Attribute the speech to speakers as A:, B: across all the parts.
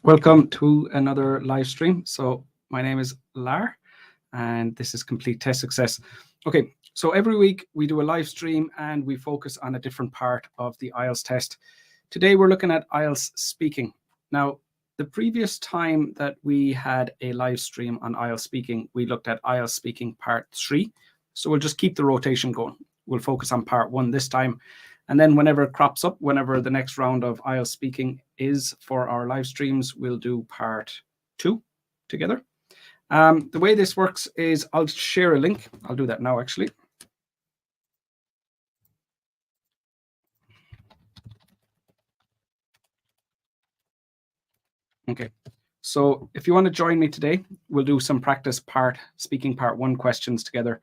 A: Welcome to another live stream. So my name is Lar, and this is Complete Test Success. Okay, so every week we do a live stream and we focus on a different part of the IELTS test. Today we're looking at IELTS Speaking. Now, the previous time that we had a live stream on IELTS Speaking, we looked at IELTS Speaking Part 3. So we'll just keep the rotation going. We'll focus on Part 1 this time. And then whenever it crops up, whenever the next round of IELTS Speaking is for our live streams, we'll do Part 2 together. The way this works is I'll share a link. I'll do that now, actually. Okay, so if you want to join me today, we'll do some practice speaking part 1 questions together.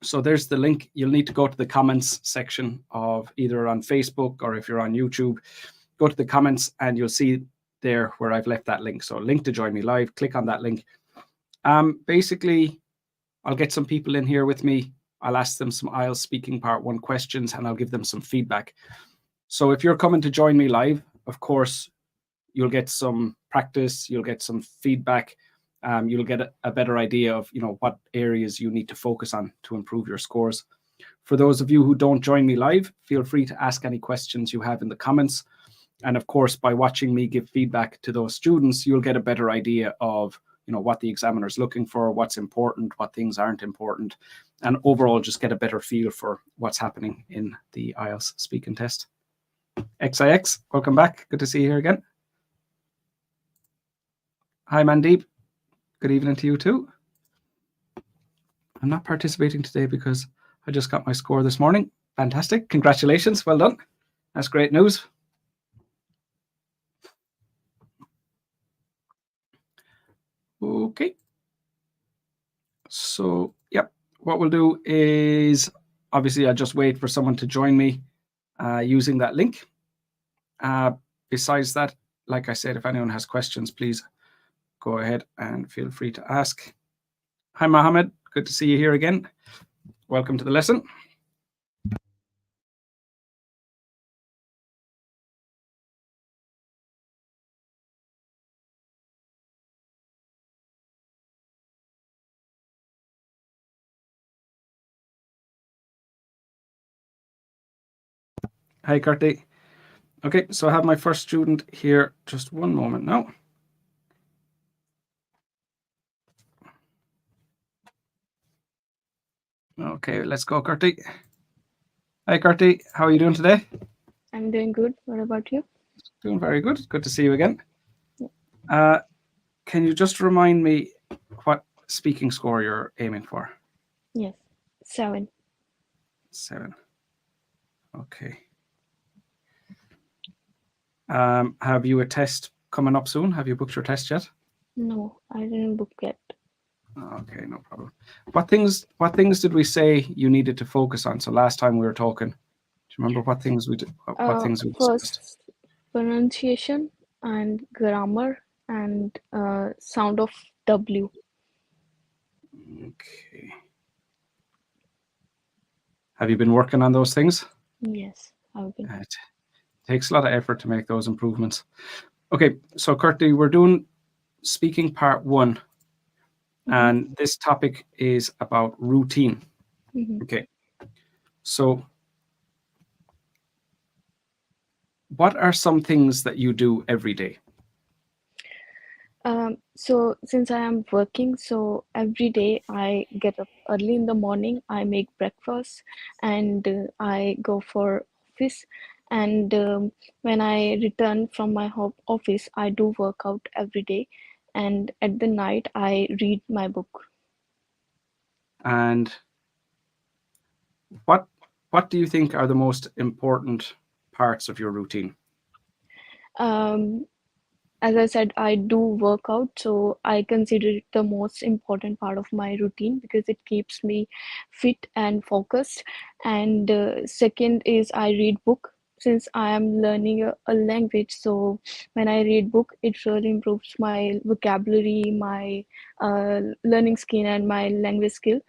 A: So there's the link. You'll need to go to the comments section of either on Facebook or if you're on YouTube, go to the comments and you'll see there where I've left that link. So link to join me live, click on that link. Basically, I'll get some people in here with me. I'll ask them some IELTS Speaking Part 1 questions and I'll give them some feedback. So if you're coming to join me live, of course, you'll get some practice, you'll get some feedback, you'll get a better idea of what areas you need to focus on to improve your scores. For those of you who don't join me live, feel free to ask any questions you have in the comments. And of course, by watching me give feedback to those students, you'll get a better idea of what the examiner's looking for, what's important, what things aren't important, and overall just get a better feel for what's happening in the IELTS speaking test. XIX, welcome back. Good to see you here again. Hi, Mandeep. Good evening to you too. I'm not participating today because I just got my score this morning. Fantastic. Congratulations. Well done. That's great news. Okay. So, yep, what we'll do is obviously I'll just wait for someone to join me using that link. Besides that, like I said, if anyone has questions, please go ahead and feel free to ask. Hi, Mohammed. Good to see you here again. Welcome to the lesson. Hi, Karti. Okay, so I have my first student here. Just one moment now. Okay, let's go, Karti. Hi, Karti. How are you doing today?
B: I'm doing good. What about you?
A: Doing very good. Good to see you again. Can you just remind me what speaking score you're aiming for?
B: Yes, 7.
A: 7. Okay. Have you a test coming up soon? Have you booked your test yet?
B: No, I didn't book yet.
A: Okay, no problem. What things did we say you needed to focus on? So last time we were talking, do you remember what things we did? What things we discussed?
B: First, pronunciation and grammar and sound of W.
A: Okay. Have you been working on those things?
B: Yes, I've been.
A: It takes a lot of effort to make those improvements. Okay, so Curtly, we're doing speaking part 1. And this topic is about routine. Okay. So what are some things that you do every day?
B: So since I am working, so every day I get up early in the morning, I make breakfast and I go for office. And when I return from my office, I do work out every day. And at the night, I read my book.
A: And what do you think are the most important parts of your routine?
B: As I said, I do work out, so I consider it the most important part of my routine because it keeps me fit and focused. And second is I read book since I am learning a language. So when I read book, it really improves my vocabulary, my learning skill, and my language skill.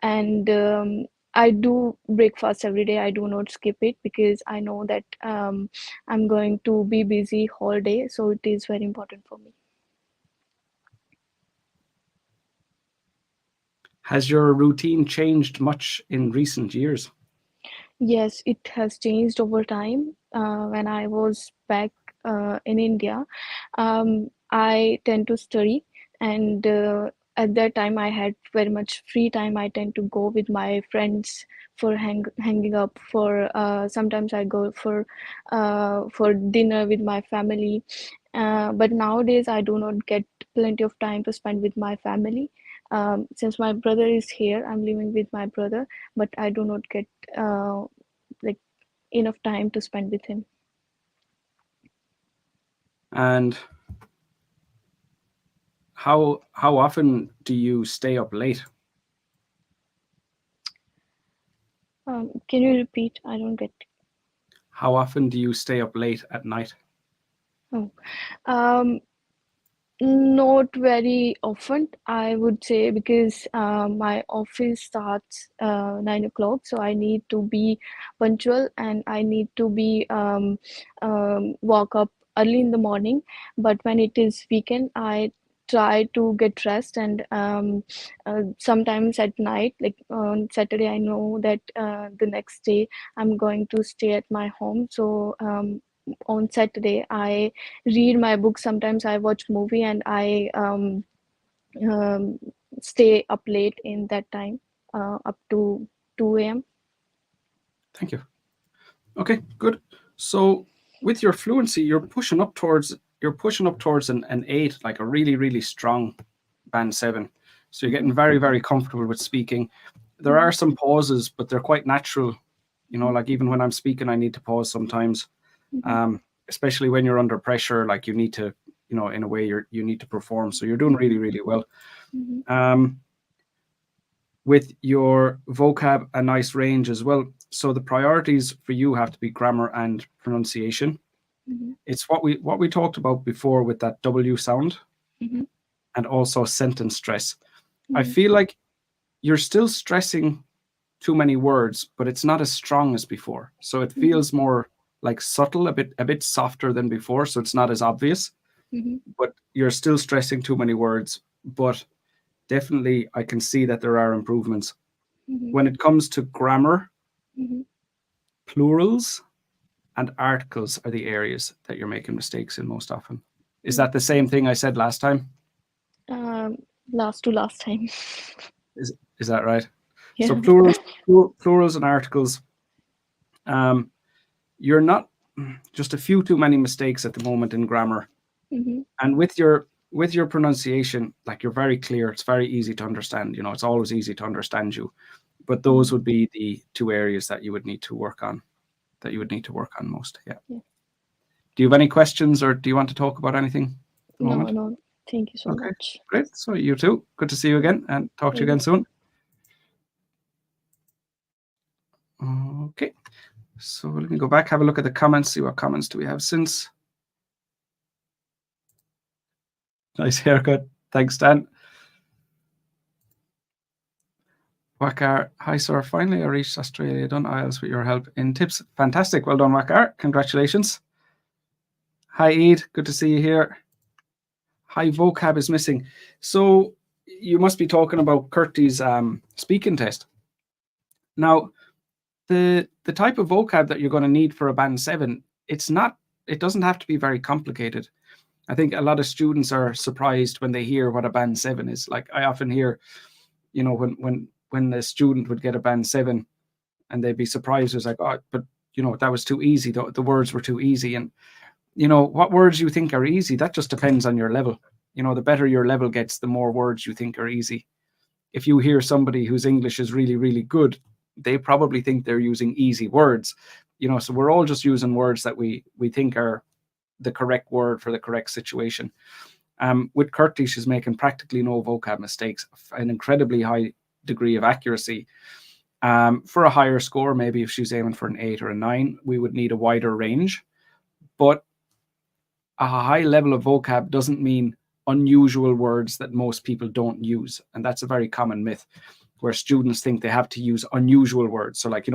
B: And I do breakfast every day. I do not skip it because I know that I'm going to be busy whole day, so it is very important for me.
A: Has your routine changed much in recent years?
B: Yes, it has changed over time. When I was back in India, I tend to study, and at that time I had very much free time. I tend to go with my friends for hanging up. For sometimes I go for dinner with my family. But nowadays I do not get plenty of time to spend with my family. Since my brother is here, I'm living with my brother, but I do not get uh, like enough time to spend with him.
A: And how often do you stay up late?
B: Can you repeat? I don't get.
A: How often do you stay up late at night?
B: Oh, um, not very often, I would say, because my office starts 9 o'clock, so I need to be punctual and I need to be walk up early in the morning. But when it is weekend, I try to get rest, and sometimes at night, like on Saturday, I know that the next day I'm going to stay at my home, so on Saturday I read my book. Sometimes I watch movie, and I um, stay up late in that time, up to 2 a.m.
A: Thank you. Okay, good. So with your fluency, you're pushing up towards an 8, like a really, really strong band 7. So you're getting very, very comfortable with speaking. There are some pauses, but they're quite natural. Like even when I'm speaking, I need to pause sometimes. Especially when you're under pressure, like you need to, in a way you need to perform. So you're doing really, really well. With your vocab, a nice range as well. So the priorities for you have to be grammar and pronunciation. It's what we talked about before with that W sound, and also sentence stress. I feel like you're still stressing too many words, but it's not as strong as before. So it feels more like subtle, a bit softer than before. So it's not as obvious, but you're still stressing too many words. But definitely, I can see that there are improvements. When it comes to grammar, plurals and articles are the areas that you're making mistakes in most often. Is that the same thing I said last time?
B: Um, last time.
A: Is that right? So
B: Yeah.
A: plurals and articles, you're not just a few too many mistakes at the moment in grammar. And with your pronunciation, like you're very clear, it's very easy to understand. It's always easy to understand you. But those would be the two areas that you would need to work on, most. Yeah.
B: Yeah.
A: Do you have any questions, or do you want to talk about anything at the moment?
B: No, thank you so
A: Okay,
B: much.
A: great. So you too. Good to see you again, and talk to you
B: Yeah.
A: again soon. Okay. So let me go back, have a look at the comments, see what comments do we have since. Nice haircut. Thanks, Dan. Wakar, hi sir, finally I reached Australia, done IELTS with your help in tips. Fantastic, well done Wakar, congratulations. Hi Eid, good to see you here. Hi, vocab is missing. So you must be talking about Kurti's speaking test. Now, the type of vocab that you're going to need for a band 7, it doesn't have to be very complicated. I think a lot of students are surprised when they hear what a band 7 is. Like I often hear, when the student would get a band 7 and they'd be surprised, it's like, oh, but that was too easy. The words were too easy. And what words you think are easy, that just depends on your level. The better your level gets, the more words you think are easy. If you hear somebody whose English is really, really good, they probably think they're using easy words. So we're all just using words that we think are the correct word for the correct situation. With Kurti, she's making practically no vocab mistakes, an incredibly high degree of accuracy. For a higher score, maybe if she's aiming for an 8 or a 9, we would need a wider range. But a high level of vocab doesn't mean unusual words that most people don't use. And that's a very common myth. where students think they have to use unusual words. So like,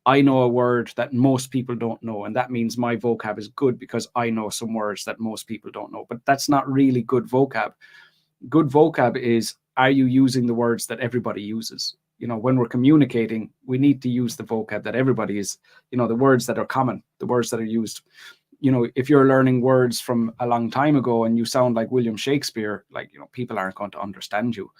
A: I know a word that most people don't know, and that means my vocab is good because I know some words that most people don't know. But that's not really good vocab. Good vocab is, are you using the words that everybody uses? When we're communicating, we need to use the vocab that everybody is, the words that are common, the words that are used. If you're learning words from a long time ago and you sound like William Shakespeare, like, people aren't going to understand you.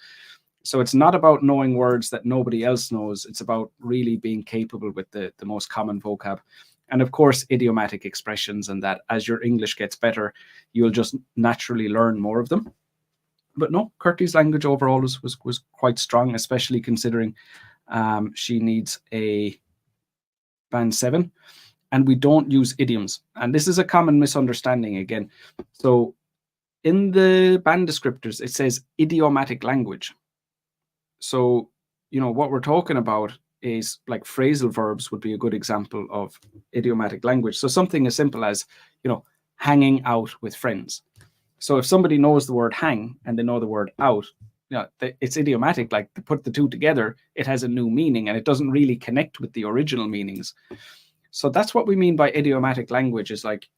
A: So it's not about knowing words that nobody else knows. It's about really being capable with the most common vocab. And of course, idiomatic expressions, and that as your English gets better, you'll just naturally learn more of them. But no, Kirsty's language overall was quite strong, especially considering she needs a band 7. And we don't use idioms. And this is a common misunderstanding again. So in the band descriptors, it says idiomatic language. So, what we're talking about is like phrasal verbs would be a good example of idiomatic language. So something as simple as, hanging out with friends. So if somebody knows the word hang and they know the word out, it's idiomatic. Like, to put the two together, it has a new meaning and it doesn't really connect with the original meanings. So that's what we mean by idiomatic language, is like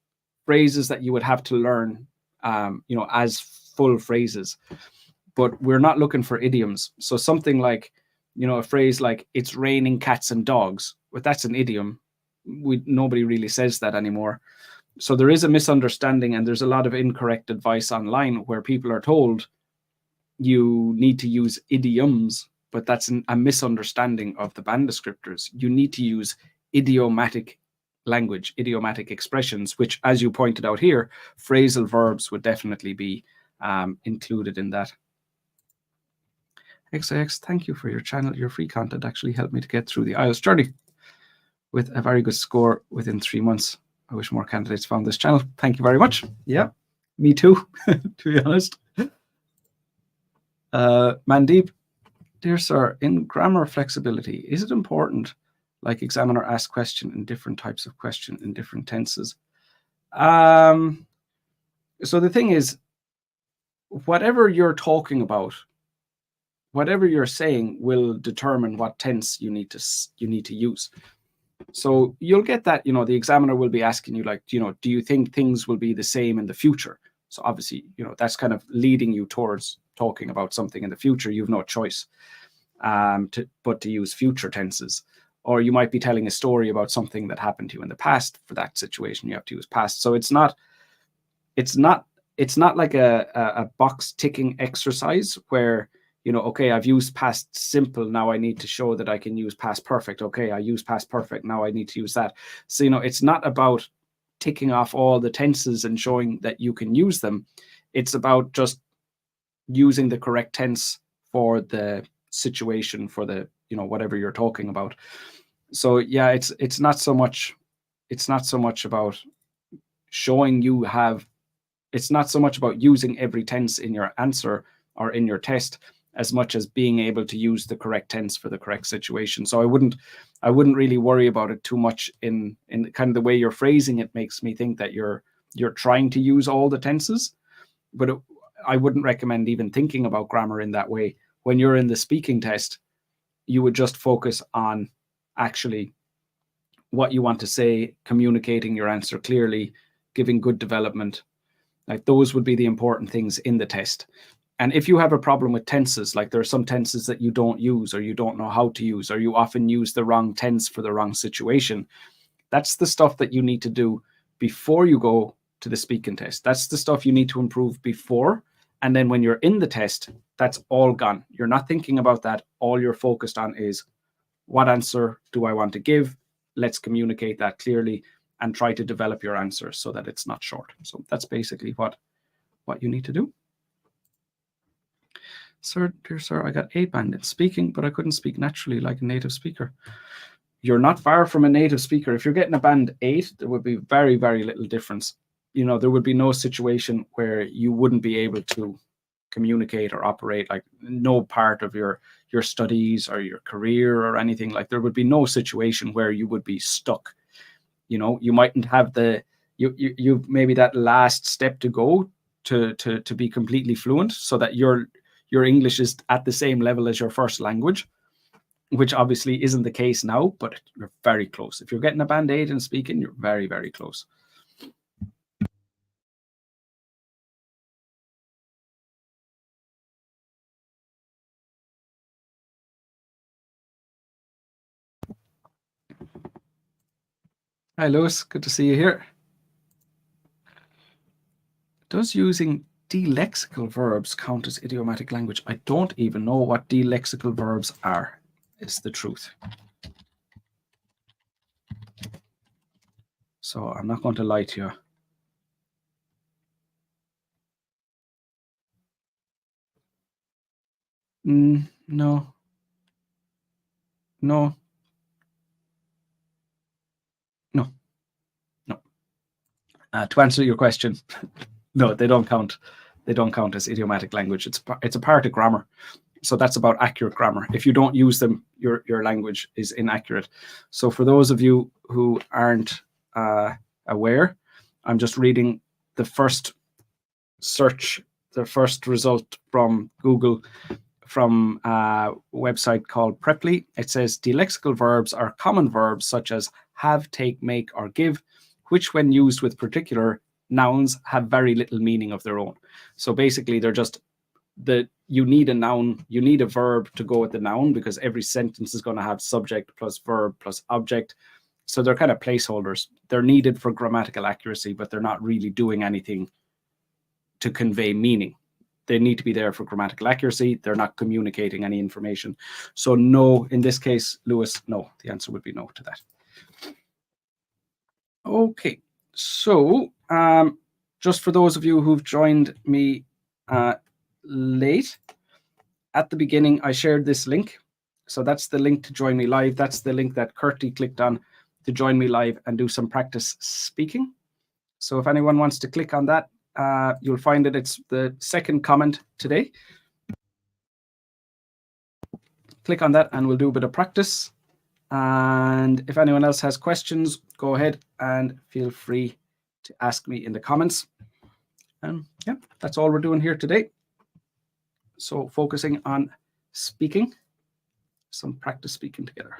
A: phrases that you would have to learn, as full phrases. But we're not looking for idioms. So something like, a phrase like, it's raining cats and dogs, but that's an idiom. Nobody really says that anymore. So there is a misunderstanding, and there's a lot of incorrect advice online where people are told you need to use idioms, but that's a misunderstanding of the band descriptors. You need to use idiomatic language, idiomatic expressions, which, as you pointed out here, phrasal verbs would definitely be included in that. XIX, thank you for your channel. Your free content actually helped me to get through the IELTS journey with a very good score within 3 months. I wish more candidates found this channel. Thank you very much. Yeah, me too, to be honest. Mandeep, dear sir, in grammar flexibility, is it important, like examiner asks question in different types of question in different tenses? So the thing is, whatever you're talking about, whatever you're saying will determine what tense you need to use. So you'll get that, the examiner will be asking you, like, do you think things will be the same in the future? So obviously, that's kind of leading you towards talking about something in the future. You've no choice but to use future tenses. Or you might be telling a story about something that happened to you in the past. For that situation, you have to use past. So it's not like a box ticking exercise where, okay, I've used past simple. Now I need to show that I can use past perfect. Okay, I use past perfect. Now I need to use that. So, it's not about ticking off all the tenses and showing that you can use them. It's about just using the correct tense for the situation, for the, whatever you're talking about. So yeah, it's not so much about showing you have, it's not so much about using every tense in your answer or in your test, as much as being able to use the correct tense for the correct situation. So I wouldn't really worry about it too much. In kind of the way you're phrasing it makes me think that you're trying to use all the tenses, but I wouldn't recommend even thinking about grammar in that way. When you're in the speaking test, you would just focus on actually what you want to say, communicating your answer clearly, giving good development. Like, those would be the important things in the test. And if you have a problem with tenses, like there are some tenses that you don't use, or you don't know how to use, or you often use the wrong tense for the wrong situation, that's the stuff that you need to do before you go to the speaking test. That's the stuff you need to improve before. And then when you're in the test, that's all gone. You're not thinking about that. All you're focused on is, what answer do I want to give? Let's communicate that clearly and try to develop your answer so that it's not short. So that's basically what you need to do. Sir, dear sir, I got 8 band in speaking, but I couldn't speak naturally like a native speaker. You're not far from a native speaker. If you're getting a band 8, there would be very, very little difference. There would be no situation where you wouldn't be able to communicate or operate, like no part of your studies or your career or anything. Like, there would be no situation where you would be stuck. You mightn't have you maybe that last step to go to be completely fluent, so that your English is at the same level as your first language. which obviously isn't the case now, but you're very close. If you're getting a band 8 in speaking, you're very, very close. Hi, Lewis. Good to see you here. Does using delexical verbs count as idiomatic language? I don't even know what delexical verbs are, is the truth. So I'm not going to lie to you. No. No. No. No. To answer your question, no, they don't count. They don't count as idiomatic language. It's a part of grammar. So that's about accurate grammar. If you don't use them, your language is inaccurate. So for those of you who aren't aware, I'm just reading the first search, the first result from Google from a website called Preply. It says delexical verbs are common verbs such as have, take, make, or give, which when used with particular nouns have very little meaning of their own. So basically they're just you need a noun, you need a verb to go with the noun, because every sentence is going to have subject plus verb plus object. So they're kind of placeholders. They're needed for grammatical accuracy, but they're not really doing anything to convey meaning. They need to be there for grammatical accuracy. They're not communicating any information. So no, in this case, Lewis, no. The answer would be no to that. Okay, so just for those of you who've joined me late, at the beginning, I shared this link. So that's the link to join me live. That's the link that Curti clicked on to join me live and do some practice speaking. So if anyone wants to click on that, you'll find that it's the second comment today. Click on that and we'll do a bit of practice. And if anyone else has questions, go ahead and feel free to ask me in the comments. And yeah, that's all we're doing here today. So focusing on speaking, some practice speaking together.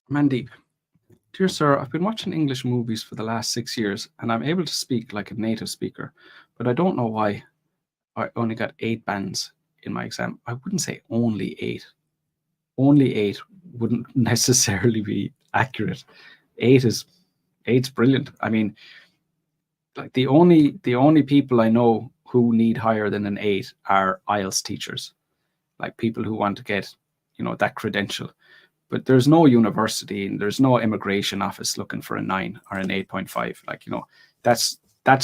A: Mandeep, dear sir, I've been watching English movies for the last 6 years and I'm able to speak like a native speaker, but I don't know why I only got 8 bands in my exam. I wouldn't say only 8. Only 8 wouldn't necessarily be accurate. 8's brilliant. I mean, like the only people I know who need higher than an 8 are IELTS teachers, like people who want to get, that credential. But there's no university and there's no immigration office looking for a 9 or an 8.5. Like, that's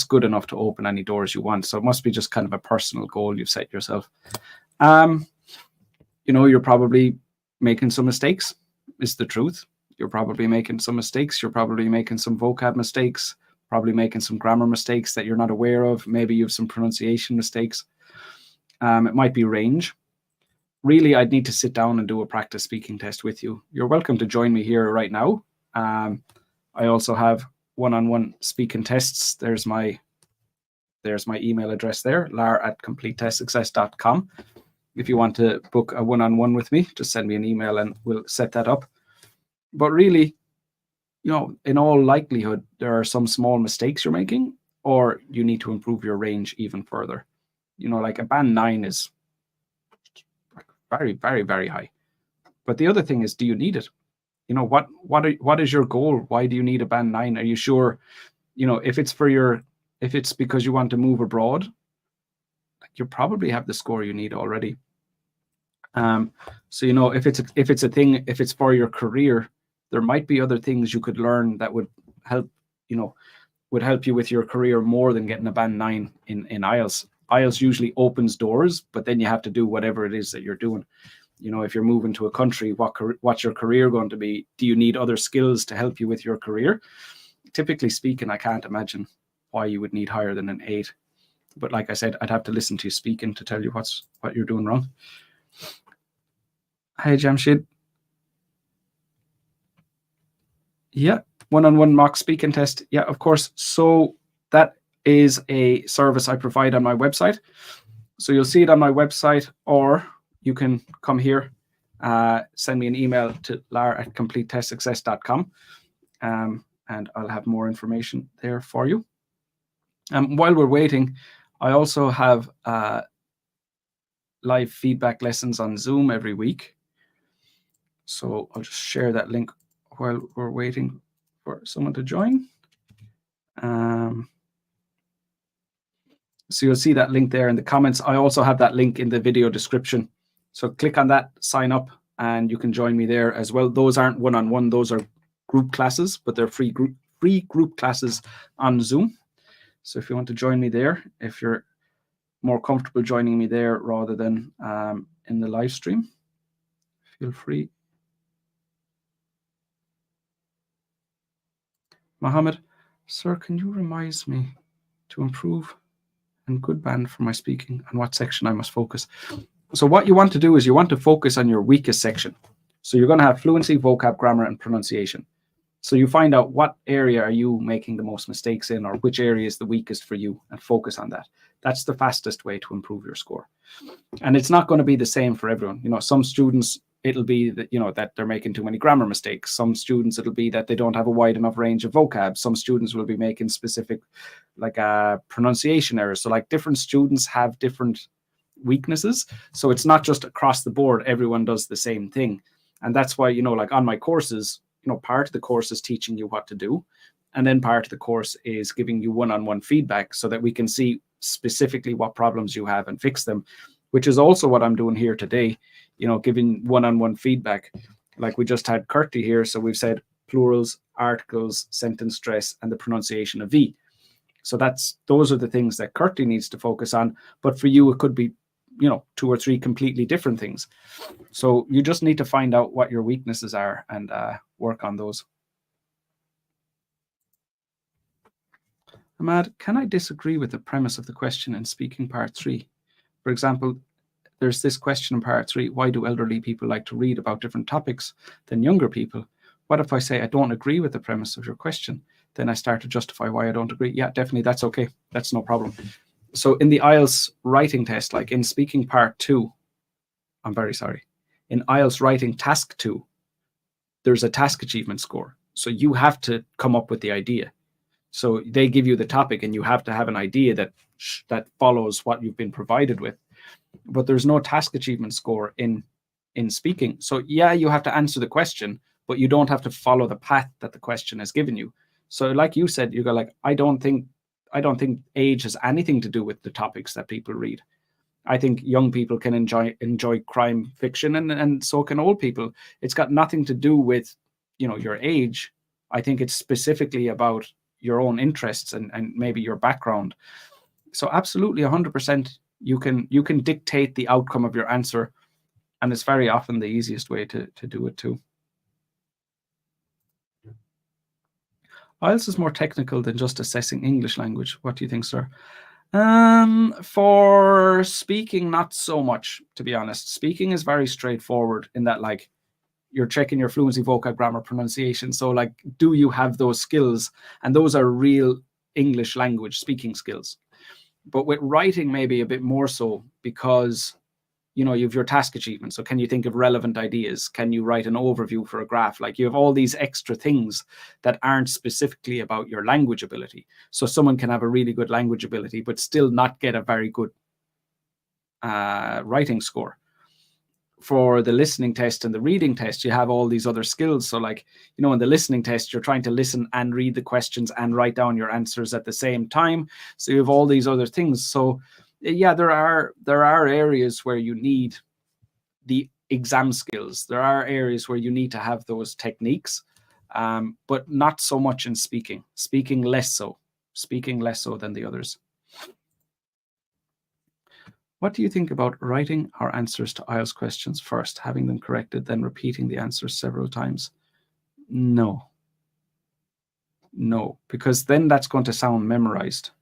A: good enough to open any doors you want. So it must be just kind of a personal goal you've set yourself. You're probably making some mistakes, is the truth. You're probably making some mistakes. You're probably making some vocab mistakes, probably making some grammar mistakes that you're not aware of. Maybe you have some pronunciation mistakes. It might be range. Really, I'd need to sit down and do a practice speaking test with you. You're welcome to join me here right now. I also have one-on-one speaking tests. There's my email address there, lar@completetestsuccess.com. If you want to book a one-on-one with me, just send me an email and we'll set that up. But really, in all likelihood, there are some small mistakes you're making, or you need to improve your range even further. Like a band 9 is very, very, very high. But the other thing is, do you need it? What is your goal? Why do you need a band 9? Are you sure? If it's because you want to move abroad, you probably have the score you need already. So if it's for your career, there might be other things you could learn that would help you with your career more than getting a band 9 in IELTS. IELTS usually opens doors, but then you have to do whatever it is that you're doing. If you're moving to a country, what's your career going to be? Do you need other skills to help you with your career? Typically speaking, I can't imagine why you would need higher than an 8. But like I said, I'd have to listen to you speaking to tell you what you're doing wrong. Hi, Jamshid. Yeah, one-on-one mock speaking test. Yeah, of course. So that is a service I provide on my website. So you'll see it on my website, or you can come here, send me an email to lar@completetestsuccess.com, and I'll have more information there for you. While we're waiting, I also have live feedback lessons on Zoom every week. So I'll just share that link while we're waiting for someone to join. So you'll see that link there in the comments. I also have that link in the video description. So click on that, sign up, and you can join me there as well. Those aren't one-on-one, those are group classes, but they're free group classes on Zoom. So if you want to join me there, if you're more comfortable joining me there rather than in the live stream, feel free. Mohammed, sir, can you remind me to improve and good band for my speaking and what section I must focus? So what you want to do is you want to focus on your weakest section. So you're going to have fluency, vocab, grammar, and pronunciation. So you find out what area are you making the most mistakes in, or which area is the weakest for you, and focus on that. That's the fastest way to improve your score. And it's not going to be the same for everyone. You know, some students, it'll be that, you know, that they're making too many grammar mistakes. Some students, it'll be that they don't have a wide enough range of vocab. Some students will be making specific, like, pronunciation errors. So like different students have different weaknesses. So it's not just across the board, everyone does the same thing. And that's why, you know, like on my courses, you know, part of the course is teaching you what to do. And then part of the course is giving you one-on-one feedback so that we can see specifically what problems you have and fix them, which is also what I'm doing here today, you know, giving one-on-one feedback. Like we just had Curti here. So we've said plurals, articles, sentence stress, and the pronunciation of V. So those are the things that Curti needs to focus on. But for you, it could be, you know, 2 or 3 completely different things. So you just need to find out what your weaknesses are and work on those. Ahmad, can I disagree with the premise of the question in speaking part 3? For example, there's this question in part 3, why do elderly people like to read about different topics than younger people? What if I say I don't agree with the premise of your question? Then I start to justify why I don't agree. Yeah, definitely, that's okay. That's no problem. So in the IELTS writing test, like in speaking part 2, I'm very sorry, in IELTS writing task 2, there's a task achievement score. So you have to come up with the idea. So they give you the topic and you have to have an idea that follows what you've been provided with. But there's no task achievement score in speaking. So yeah, you have to answer the question, but you don't have to follow the path that the question has given you. So like you said, you go like, I don't think age has anything to do with the topics that people read. I think young people can enjoy crime fiction, and so can old people. It's got nothing to do with, you know, your age. I think it's specifically about your own interests and maybe your background. So absolutely 100%, you can dictate the outcome of your answer, and it's very often the easiest way to do it too. IELTS is more technical than just assessing English language. What do you think, sir? For speaking, not so much, to be honest. Speaking is very straightforward in that, like, you're checking your fluency, vocab, grammar, pronunciation. So like, do you have those skills? And those are real English language speaking skills. But with writing, maybe a bit more so, because, you know, you have your task achievement. So can you think of relevant ideas? Can you write an overview for a graph? Like, you have all these extra things that aren't specifically about your language ability. So someone can have a really good language ability, but still not get a very good writing score. For the listening test and the reading test, you have all these other skills. So like, you know, in the listening test, you're trying to listen and read the questions and write down your answers at the same time. So you have all these other things. So yeah, there are areas where you need the exam skills. There are areas where you need to have those techniques, but not so much in speaking. Speaking less so than the others. What do you think about writing our answers to IELTS questions first, having them corrected, then repeating the answers several times? No, because then that's going to sound memorized.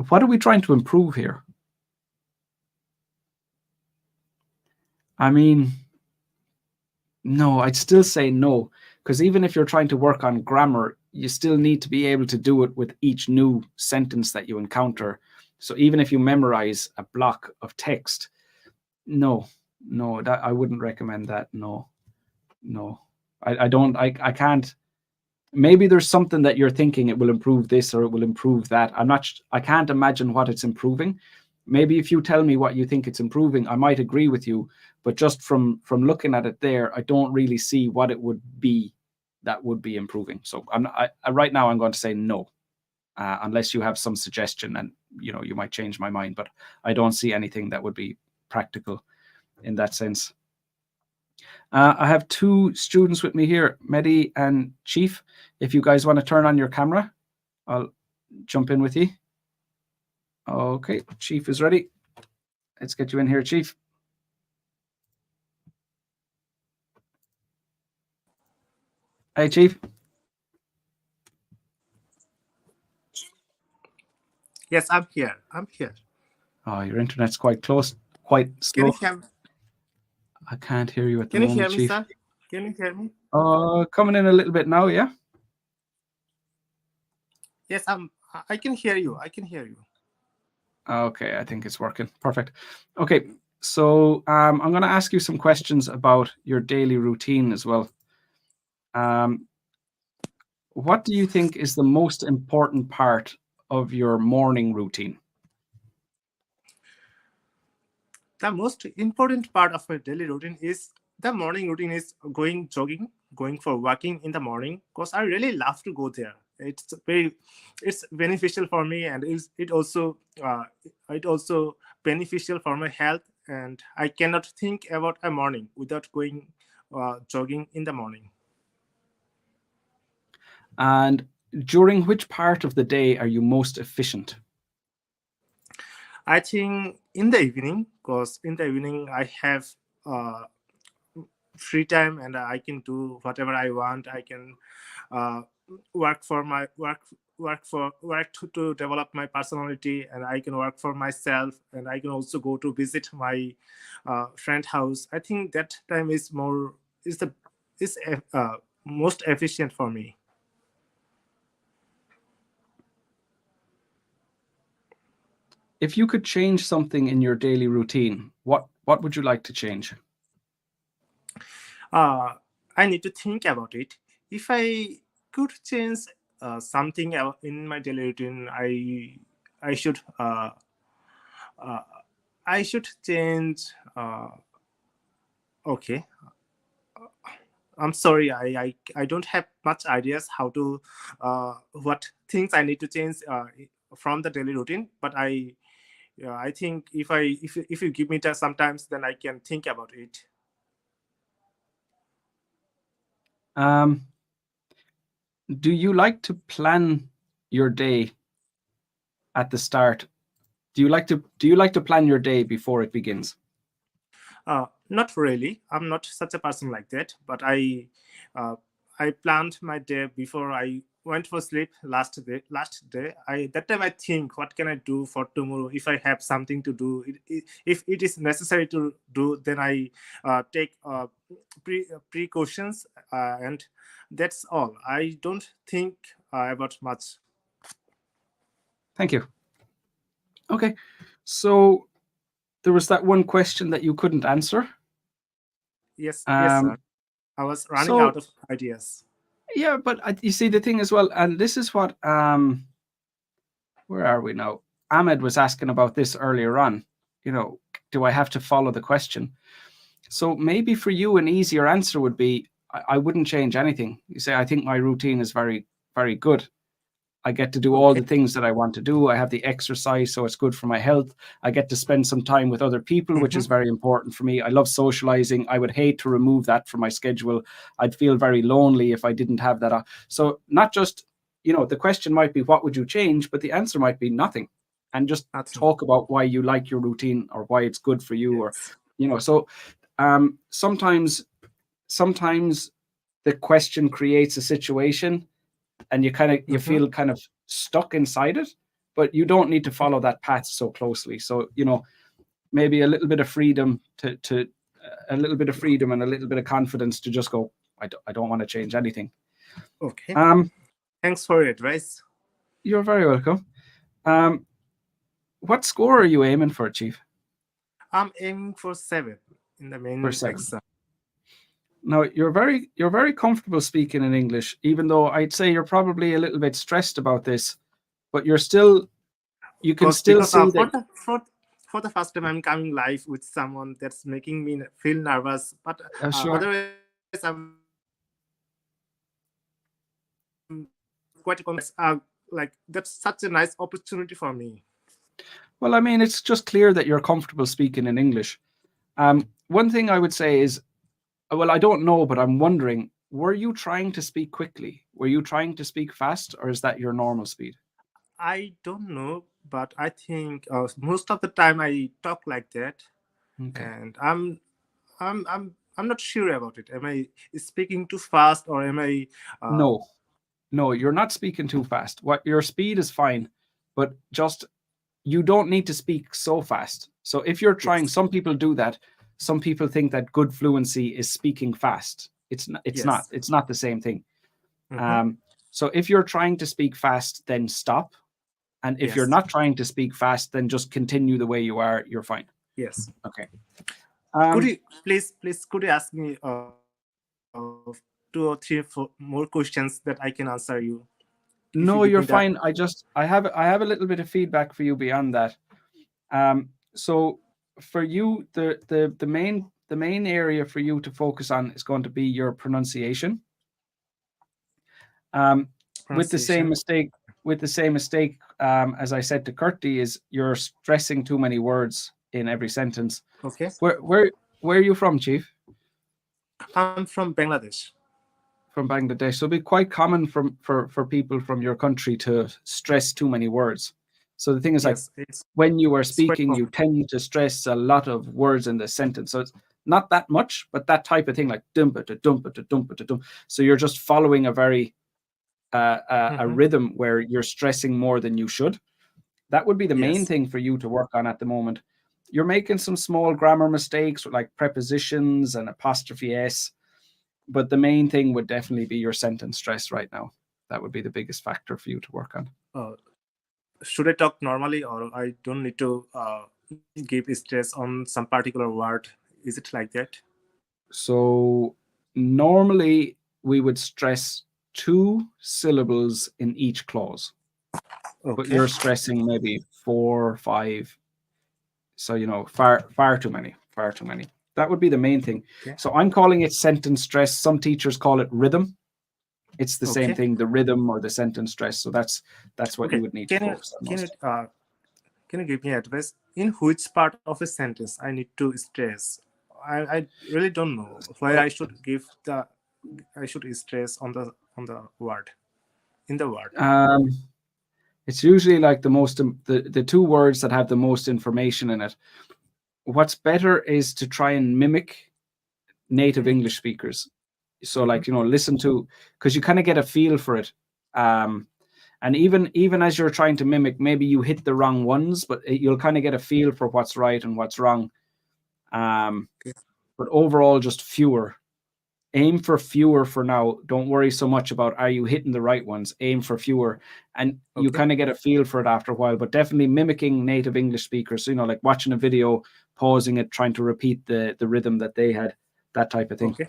A: What are we trying to improve here? I mean, no, I'd still say no, because even if you're trying to work on grammar, you still need to be able to do it with each new sentence that you encounter. So even if you memorize a block of text, no, that I wouldn't recommend that. No, I don't, I can't. Maybe there's something that you're thinking it will improve this or it will improve that. I can't imagine what it's improving. Maybe if you tell me what you think it's improving, I might agree with you, but just from looking at it there, I don't really see what it would be that would be improving. So right now I'm going to say no, unless you have some suggestion, and you might change my mind, but I don't see anything that would be practical in that sense. I have two students with me here, Mehdi and Chief. If you guys want to turn on your camera, I'll jump in with you. Okay, Chief is ready. Let's get you in here, Chief. Hey, Chief.
C: Yes, I'm here.
A: Oh, your internet's quite slow.
C: Can you hear me?
A: I can't hear you at the
C: Can you
A: moment,
C: hear me,
A: Chief.
C: sir? Can you hear me?
A: Coming in a little bit now, yeah?
C: Yes, I can hear you.
A: Okay, I think it's working. Perfect. Okay, so I'm going to ask you some questions about your daily routine as well. What do you think is the most important part of your morning routine?
C: The most important part of my daily routine is the morning routine is going jogging, going for walking in the morning, because I really love to go there. It's beneficial for me, and it also beneficial for my health. And I cannot think about a morning without going jogging in the morning.
A: And during which part of the day are you most efficient?
C: I think in the evening, because in the evening I have free time and I can do whatever I want. I can work to develop my personality, and I can work for myself, and I can also go to visit my friend house. I think that time is most efficient for me.
A: If you could change something in your daily routine, what would you like to change?
C: I need to think about it. If I could change something in my daily routine, I should change. Okay, I'm sorry. I don't have much ideas how to what things I need to change from the daily routine. But I think if you give me time sometimes, then I can think about it.
A: Do you like to plan your day at the start? Do you like to plan your day before it begins?
C: Not really. I'm not such a person like that. But I planned my day before I went for sleep last day. That time I think, what can I do for tomorrow? If I have something to do, if it is necessary to do, then I take precautions, and that's all. I don't think about much.
A: Thank you. Okay, so there was that one question that you couldn't answer.
C: Yes, sir. I was running out of ideas.
A: Yeah, but you see the thing as well, and this is what where are we now? Ahmed was asking about this earlier on. Do I have to follow the question? So maybe for you, an easier answer would be, I wouldn't change anything. You say, I think my routine is very, very good. I get to do all the things that I want to do. I have the exercise, so it's good for my health. I get to spend some time with other people, which is very important for me. I love socializing. I would hate to remove that from my schedule. I'd feel very lonely if I didn't have that. So not just, the question might be, what would you change? But the answer might be nothing. And just talk about why you like your routine or why it's good for you.
C: Yes.
A: Or, so sometimes the question creates a situation and you feel kind of stuck inside it, but you don't need to follow that path so closely. So, maybe a little bit of freedom to a little bit of freedom and a little bit of confidence to just go, I don't want to change anything.
C: Okay. Thanks for your advice.
A: You're very welcome. What score are you aiming for, Chief?
C: I'm aiming for 7 in the main
A: For 7.
C: exam.
A: Now you're very comfortable speaking in English, even though I'd say you're probably a little bit stressed about this, but you can still see that.
C: For the first time, I'm coming live with someone that's making me feel nervous. But
A: Sure.
C: otherwise, I'm quite like that's such a nice opportunity for me.
A: Well, I mean, it's just clear that you're comfortable speaking in English. One thing I would say is, well, I don't know, but I'm wondering, were you trying to speak quickly? Were you trying to speak fast, or is that your normal speed?
C: I don't know, but I think most of the time I talk like that,
A: Okay.
C: and I'm not sure about it. Am I speaking too fast, or am I?
A: No, you're not speaking too fast. What your speed is fine, but just you don't need to speak so fast. So if you're trying,
C: Yes.
A: some people do that. Some people think that good fluency is speaking fast. It's not.
C: Yes.
A: It's not the same thing.
C: Mhm.
A: So if you're trying to speak fast, then stop. And if you're
C: Yes.
A: not trying to speak fast, then just continue the way you are. You're fine.
C: Yes.
A: Okay.
C: Could you please could you ask me 2 or 3 more questions that I can answer you?
A: No,
C: give
A: you're
C: me that.
A: fine. I have a little bit of feedback for you beyond that. So for you, the main area for you to focus on is going to be your pronunciation. With the same mistake, as I said to Kurti, is you're stressing too many words in every sentence.
C: Okay.
A: Where are you from, Chief?
C: I'm from Bangladesh.
A: From Bangladesh. So it'd be quite common for people from your country to stress too many words. So the thing is,
C: Yes,
A: like, when you are speaking, you tend to stress a lot of words in the sentence. So it's not that much, but that type of thing, like dumpa to dumpa to dumpa to dump. So you're just following a very a rhythm where you're stressing more than you should. That would be the main thing for you to work on at the moment. You're making some small grammar mistakes with like prepositions and apostrophe s, but the main thing would definitely be your sentence stress right now. That would be the biggest factor for you to work on.
C: Should I talk normally, or I don't need to give stress on some particular word? Is it like that?
A: So normally we would stress 2 syllables in each clause, but you're stressing maybe 4 or 5. So, far too many. That would be the main thing.
C: Okay.
A: So I'm calling it sentence stress. Some teachers call it rhythm. It's the same thing, the rhythm or the sentence stress. So that's what you would need to focus on most.
C: Can you give me advice in which part of a sentence I need to stress? I really don't know where I should stress on the word, in the word.
A: It's usually like the 2 words that have the most information in it. What's better is to try and mimic native English speakers. So like, listen to, because you kind of get a feel for it. And even as you're trying to mimic, maybe you hit the wrong ones, but you'll kind of get a feel for what's right and what's wrong. But overall, just fewer. Aim for fewer for now. Don't worry so much about are you hitting the right ones. Aim for fewer, and you kind of get a feel for it after a while. But definitely mimicking native English speakers. So, like watching a video, pausing it, trying to repeat the rhythm that they had, that type of thing.
C: Okay.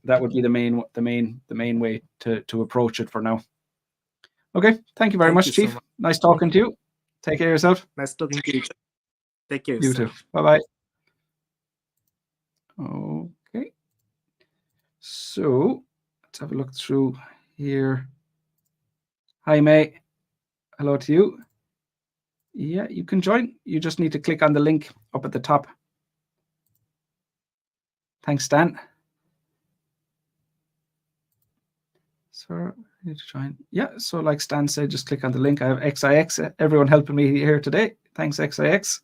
A: That would be the main way to approach it for now. Okay, thank you very much, Chief. So much. Nice talking to you. Take care of yourself.
C: Nice talking to you. Take care.
A: You too. Bye-bye. Okay. So let's have a look through here. Hi, May. Hello to you. Yeah, you can join. You just need to click on the link up at the top. Thanks, Stan. So I need to join. Yeah, so like Stan said, just click on the link. I have XIX, everyone helping me here today. Thanks, XIX.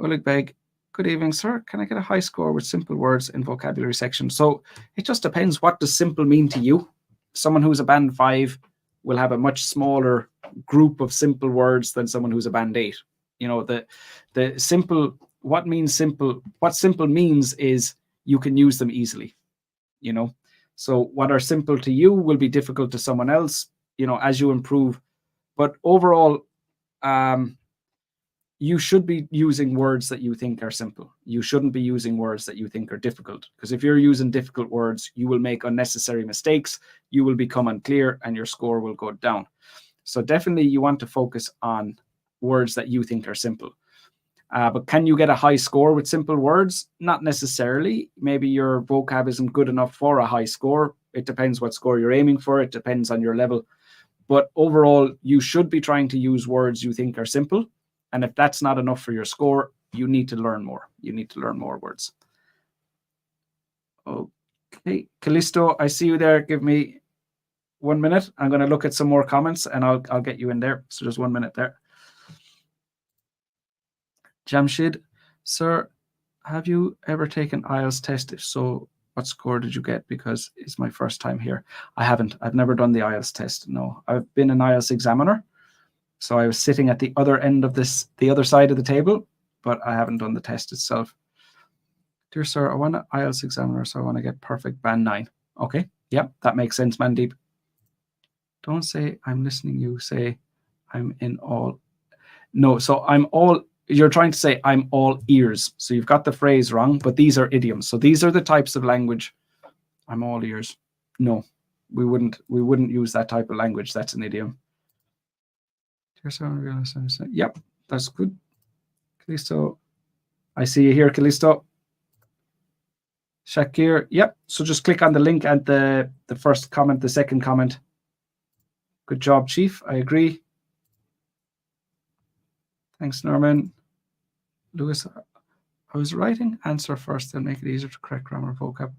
A: Oleg Beg, good evening, sir. Can I get a high score with simple words in vocabulary section? So it just depends. What does simple mean to you? Someone who's a band 5 will have a much smaller group of simple words than someone who's a band 8. The simple what means simple? What simple means is you can use them easily, you know. So what are simple to you will be difficult to someone else, you know, as you improve. But overall, you should be using words that you think are simple. You shouldn't be using words that you think are difficult, because if you're using difficult words, you will make unnecessary mistakes, you will become unclear, and your score will go down. So definitely you want to focus on words that you think are simple. But can you get a high score with simple words? Not necessarily. Maybe your vocab isn't good enough for a high score. It depends what score you're aiming for. It depends on your level. But overall, you should be trying to use words you think are simple. And if that's not enough for your score, you need to learn more. You need to learn more words. Okay, Kalisto, I see you there. Give me 1 minute. I'm going to look at some more comments and I'll get you in there. So just 1 minute there. Jamshid, sir, have you ever taken IELTS test? If so, what score did you get? Because it's my first time here. I haven't. I've never done the IELTS test. No, I've been an IELTS examiner. So I was sitting at the other end of the other side of the table, but I haven't done the test itself. Dear sir, I want an IELTS examiner, so I want to get perfect band 9. Okay, yeah, that makes sense, Mandeep. Don't say I'm listening. You say I'm in all. No, so I'm all. You're trying to say I'm all ears. So you've got the phrase wrong, but these are idioms. So these are the types of language. I'm all ears. No, we wouldn't use that type of language. That's an idiom. Yep, that's good. Kalisto, I see you here, Kalisto. Shakir, yep. So just click on the link at the first comment, the second comment. Good job, Chief. I agree. Thanks, Norman. Lewis, I was writing answer first, then make it easier to correct grammar vocab.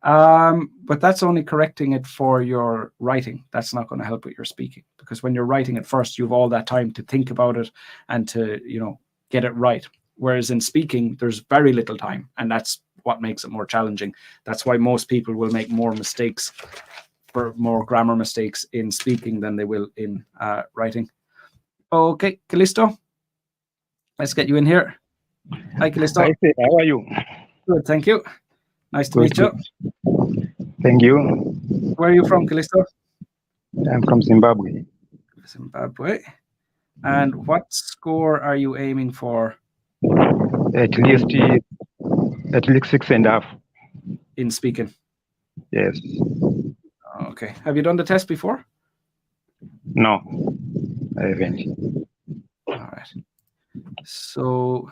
A: But that's only correcting it for your writing. That's not going to help with your speaking, because when you're writing it first, you have all that time to think about it and to, you know, get it right. Whereas in speaking, there's very little time, and that's what makes it more challenging. That's why most people will make more mistakes, for more grammar mistakes in speaking than they will in writing. Okay, Kalisto, let's get you in here. Hi, Kalisto.
D: Hi, how are you?
A: Good, thank you. Nice to meet you.
D: Thank you.
A: Where are you from, Kalisto?
D: I'm from Zimbabwe.
A: Zimbabwe. And what score are you aiming for?
D: At least 6.5.
A: In speaking?
D: Yes.
A: Okay. Have you done the test before?
D: No, I haven't.
A: All right. So,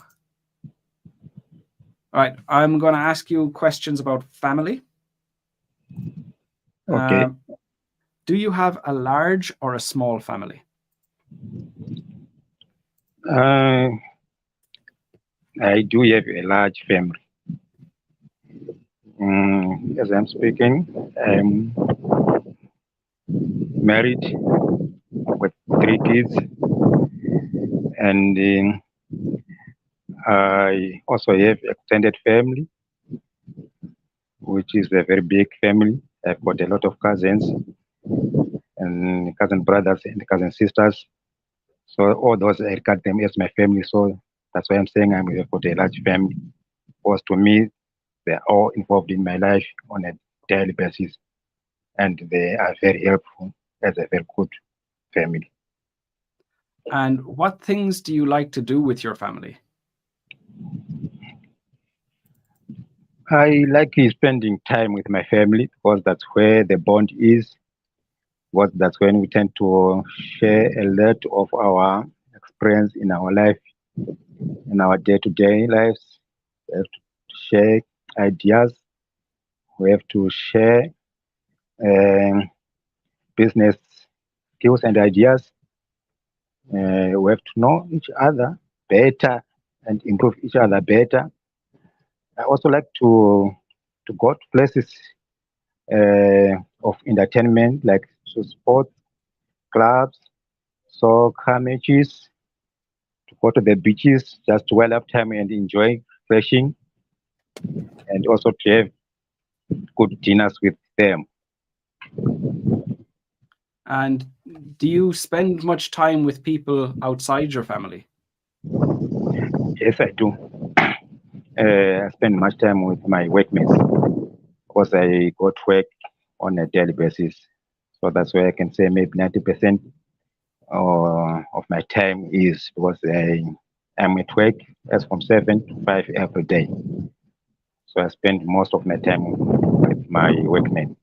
A: all right, I'm going to ask you questions about family.
D: Okay.
A: Do you have a large or a small family?
D: I do have a large family. As I'm speaking, I'm married with 3 kids, and I also have extended family, which is a very big family. I've got a lot of cousins and cousin brothers and cousin sisters. So all those, I regard them as my family. So that's why I'm saying I've got a large family. Because to me, they're all involved in my life on a daily basis. And they are very helpful as a very good family.
A: And what things do you like to do with your family?
D: I like spending time with my family because that's where the bond is. Because that's when we tend to share a lot of our experience in our life, in our day-to-day lives. We have to share ideas. We have to share business skills and ideas. We have to know each other better and improve each other better. I also like to go to places of entertainment, like sports clubs, soccer matches, to go to the beaches just to while up time and enjoy fishing, and also to have good dinners with them.
A: And do you spend much time with people outside your family?
D: Yes, I do. I spend much time with my workmates because I go to work on a daily basis. So that's why I can say maybe 90% of my time is because I'm at work as from 7 to 5 every day. So I spend most of my time with my workmates.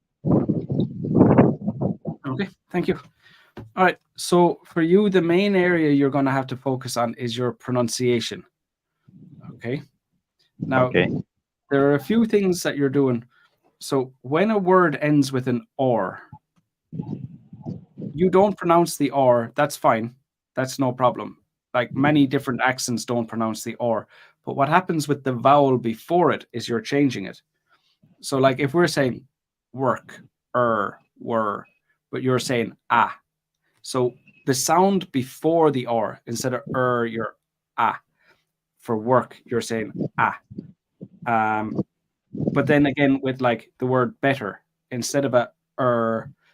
A: Okay, thank you. All right, so for you, the main area you're going to have to focus on is your pronunciation. Okay. Now,
D: Okay.
A: there are a few things that you're doing. So when a word ends with an or, you don't pronounce the or, that's fine. That's no problem. Like many different accents don't pronounce the or. But what happens with the vowel before it is you're changing it. So like if we're saying work, were, but you're saying ah. So the sound before the or, instead of you're ah. For work, you're saying ah. But then again with like the word better, instead of a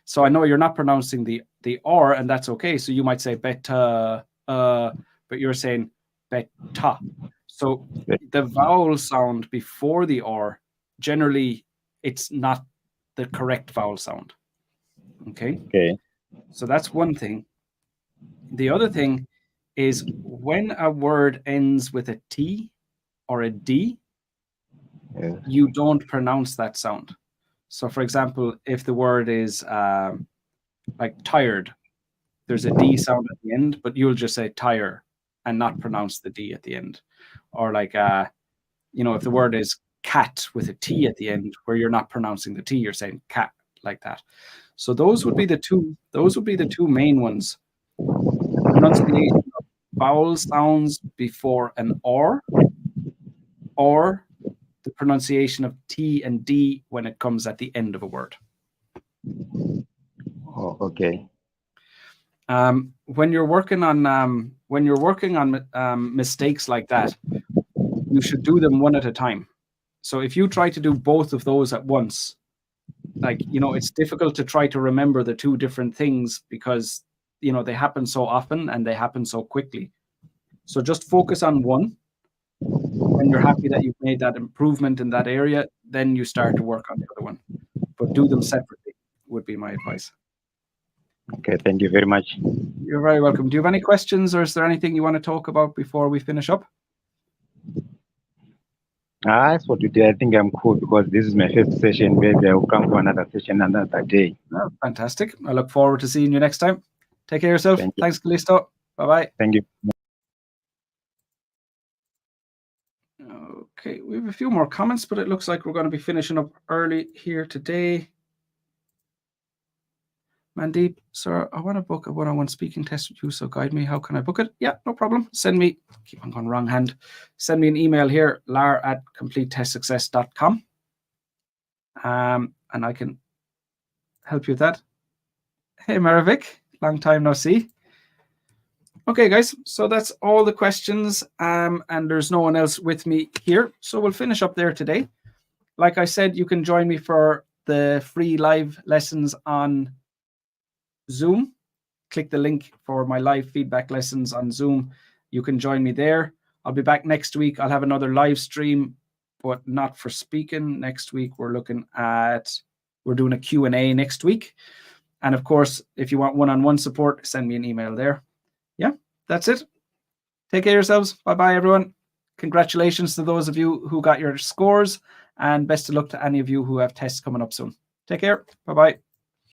A: so I know you're not pronouncing the or, and that's okay. So you might say better, but you're saying beta. So the vowel sound before the or, generally it's not the correct vowel sound. Okay.
D: Okay.
A: So that's one thing. The other thing is when a word ends with a T or a D,
D: Yes.
A: you don't pronounce that sound. So for example, if the word is like tired, there's a D sound at the end, but you'll just say tire and not pronounce the D at the end. Or like, if the word is cat with a T at the end, where you're not pronouncing the T, you're saying cat, like that. So those would be the two main ones. The pronunciation of vowel sounds before an or the pronunciation of T and D when it comes at the end of a word.
D: Oh, okay.
A: When you're working on mistakes like that, you should do them one at a time. So if you try to do both of those at once, it's difficult to try to remember the two different things because they happen so often and they happen so quickly. So just focus on one. When you're happy that you've made that improvement in that area, then you start to work on the other one. But do them separately would be my advice.
D: Okay, thank you very much.
A: You're very welcome. Do you have any questions, or is there anything you want to talk about before we finish up?
D: As for today, I think I'm cool because this is my first session. Maybe I will come for another session another day.
A: Oh, fantastic. I look forward to seeing you next time. Take care of yourself.
D: Thank you.
A: Thanks, Kalisto. Bye-bye.
D: Thank you.
A: Okay, we have a few more comments, but it looks like we're going to be finishing up early here today. Mandeep, sir, I want to book a one-on-one speaking test with you, so guide me. How can I book it? Yeah, no problem. Send me, keep on going wrong hand. Send me an email here, lar@completetestsuccess.com. And I can help you with that. Hey, Maravik, long time no see. Okay, guys, so that's all the questions, and there's no one else with me here, so we'll finish up there today. Like I said, you can join me for the free live lessons on Zoom. Click the link for my live feedback lessons on Zoom. You can join me there. I'll be back next week. I'll have another live stream, but not for speaking. Next week, we're doing a Q&A next week. And of course, if you want one-on-one support, send me an email there. Yeah, that's it. Take care of yourselves. Bye-bye, everyone. Congratulations to those of you who got your scores, and best of luck to any of you who have tests coming up soon. Take care. Bye-bye.